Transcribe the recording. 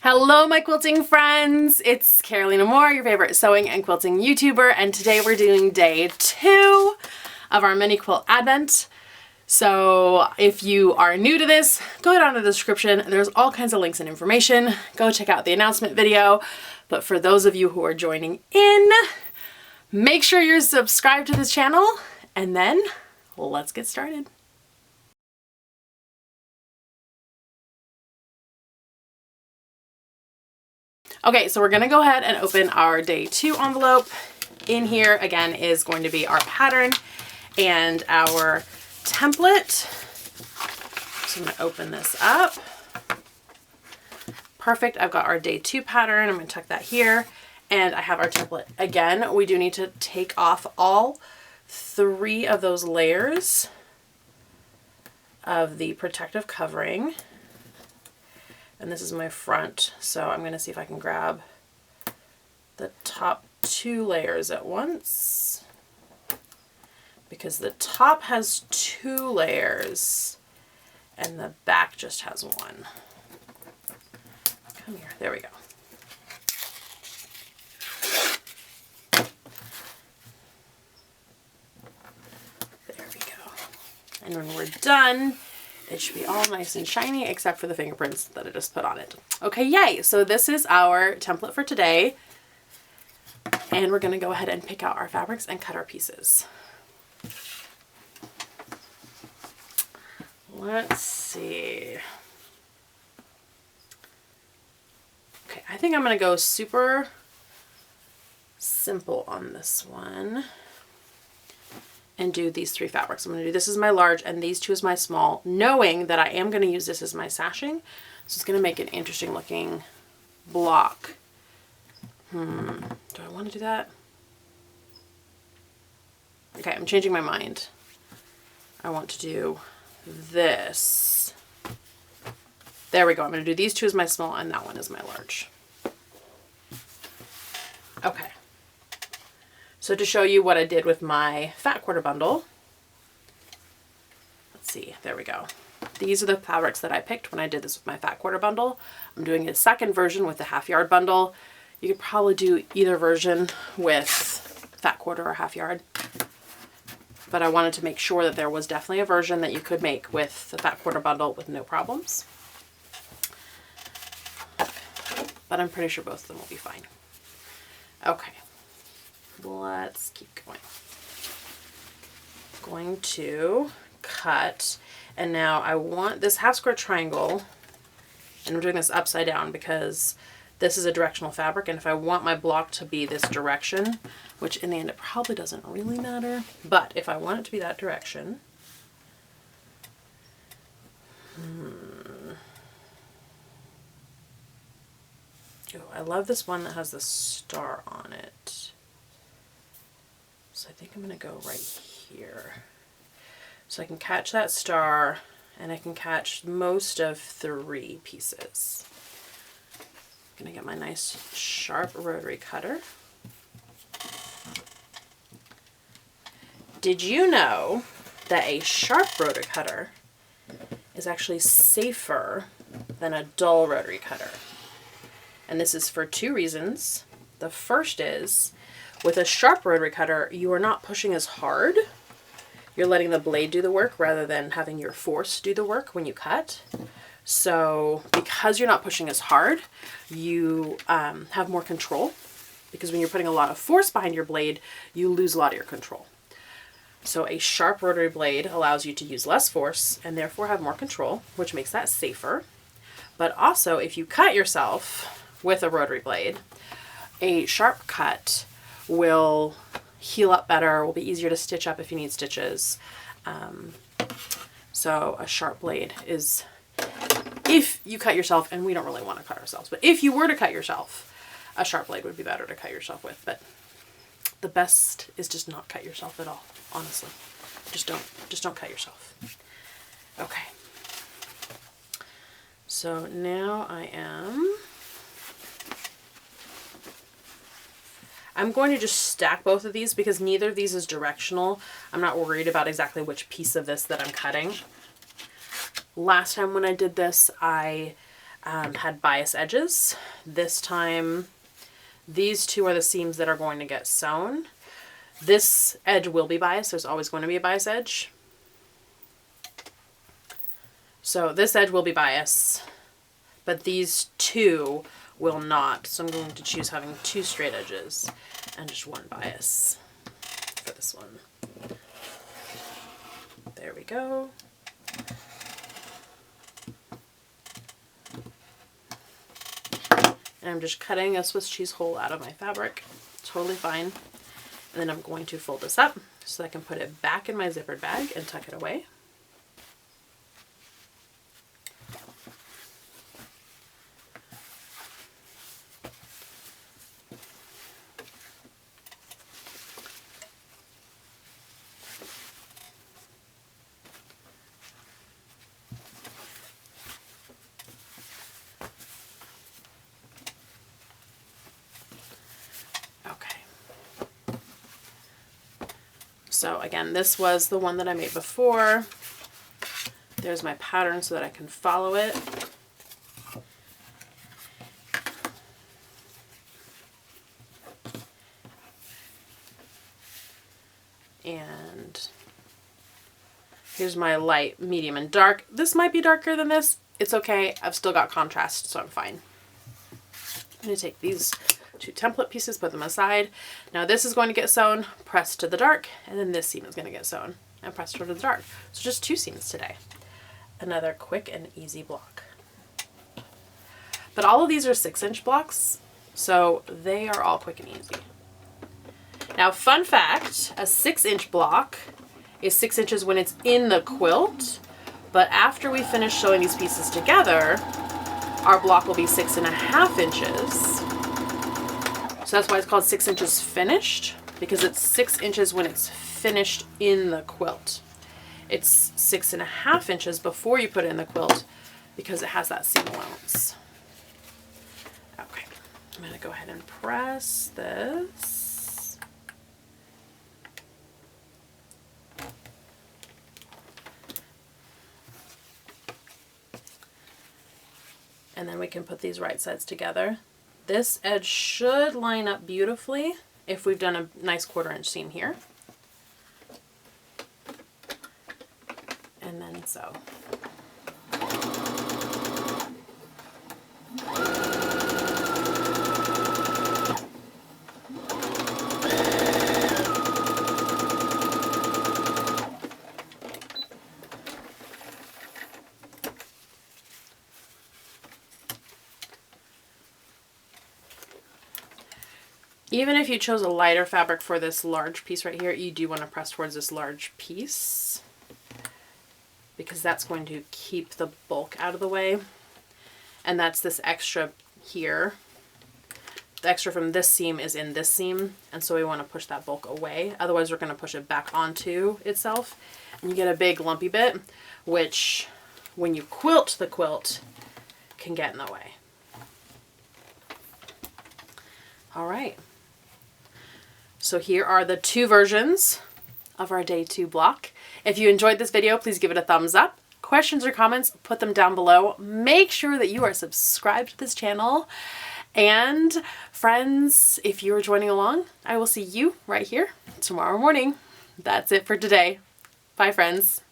Hello, my quilting friends. It's Carolina Moore, your favorite sewing and quilting YouTuber, and today we're doing day 2 of our Mini Quilt Advent. So if you are new to this, go down to the description. There's all kinds of links and information. Go check out the announcement video. But for those of you who are joining in, make sure you're subscribed to this channel, and then let's get started. Okay, so we're gonna go ahead and open our day 2 envelope. In here, again, is going to be our pattern and our template. So I'm gonna open this up. Perfect, I've got our day 2 pattern. I'm gonna tuck that here. And I have our template. Again, we do need to take off all 3 of those layers of the protective covering. And this is my front, so I'm going to see if I can grab the top 2 layers at once, because the top has 2 layers and the back just has 1. Come here, there we go. There we go. And when we're done, it should be all nice and shiny except for the fingerprints that I just put on it. Okay, yay! So this is our template for today. And we're going to go ahead and pick out our fabrics and cut our pieces. Let's see. Okay, I think I'm going to go super simple on this one and do these 3 fabrics. I'm going to do this as my large and these 2 as my small, knowing that I am going to use this as my sashing. So it's going to make an interesting looking block. Do I want to do that? Okay, I'm changing my mind. I want to do this. There we go. I'm going to do these 2 as my small and that one as my large. Okay. So to show you what I did with my fat quarter bundle, let's see, there we go. These are the fabrics that I picked when I did this with my fat quarter bundle. I'm doing a second version with the half yard bundle. You could probably do either version with fat quarter or half yard, but I wanted to make sure that there was definitely a version that you could make with the fat quarter bundle with no problems. But I'm pretty sure both of them will be fine. Okay. Let's keep going. Going to cut, and now I want this half square triangle, and I'm doing this upside down because this is a directional fabric, and if I want my block to be this direction, which in the end it probably doesn't really matter, but if I want it to be that direction, oh, I love this one that has the star on it. So I think I'm going to go right here. So I can catch that star and I can catch most of 3 pieces. I'm going to get my nice sharp rotary cutter. Did you know that a sharp rotary cutter is actually safer than a dull rotary cutter? And this is for 2 reasons. The first is, with a sharp rotary cutter, you are not pushing as hard. You're letting the blade do the work rather than having your force do the work when you cut. So because you're not pushing as hard, you have more control, because when you're putting a lot of force behind your blade, you lose a lot of your control. So a sharp rotary blade allows you to use less force and therefore have more control, which makes that safer. But also, if you cut yourself with a rotary blade, a sharp cut will heal up better, will be easier to stitch up if you need stitches. So a sharp blade is, if you cut yourself, and we don't really want to cut ourselves, but if you were to cut yourself, a sharp blade would be better to cut yourself with. But the best is just not cut yourself at all, honestly. Just don't cut yourself. Okay. So now I'm going to just stack both of these because neither of these is directional. I'm not worried about exactly which piece of this that I'm cutting. Last time when I did this, I had bias edges. This time, these two are the seams that are going to get sewn. This edge will be biased. There's always going to be a bias edge. So this edge will be bias, but these two will not. So I'm going to choose having 2 straight edges and just 1 bias for this one. There we go. And I'm just cutting a Swiss cheese hole out of my fabric. Totally fine. And then I'm going to fold this up so I can put it back in my zippered bag and tuck it away. So again, this was the one that I made before. There's my pattern so that I can follow it. And here's my light, medium, and dark. This might be darker than this. It's okay. I've still got contrast, so I'm fine. I'm going to take these 2 template pieces, put them aside. Now this is going to get sewn, pressed to the dark, and then this seam is going to get sewn and pressed to the dark. So just 2 seams today. Another quick and easy block. But all of these are 6-inch blocks, so they are all quick and easy. Now, fun fact, a 6-inch block is 6 inches when it's in the quilt, but after we finish sewing these pieces together, our block will be 6.5 inches. So that's why it's called 6 inches finished, because it's 6 inches when it's finished in the quilt. It's 6.5 inches before you put it in the quilt because it has that seam allowance. Okay, I'm going to go ahead and press this. And then we can put these right sides together. This edge should line up beautifully if we've done a nice 1/4 inch seam here. And then sew. Even if you chose a lighter fabric for this large piece right here, you do want to press towards this large piece because that's going to keep the bulk out of the way. And that's this extra here. The extra from this seam is in this seam, and so we want to push that bulk away. Otherwise, we're going to push it back onto itself, and you get a big lumpy bit, which when you quilt the quilt can get in the way. All right. So here are the 2 versions of our day 2 block. If you enjoyed this video, please give it a thumbs up. Questions or comments, put them down below. Make sure that you are subscribed to this channel. And friends, if you are joining along, I will see you right here tomorrow morning. That's it for today. Bye, friends.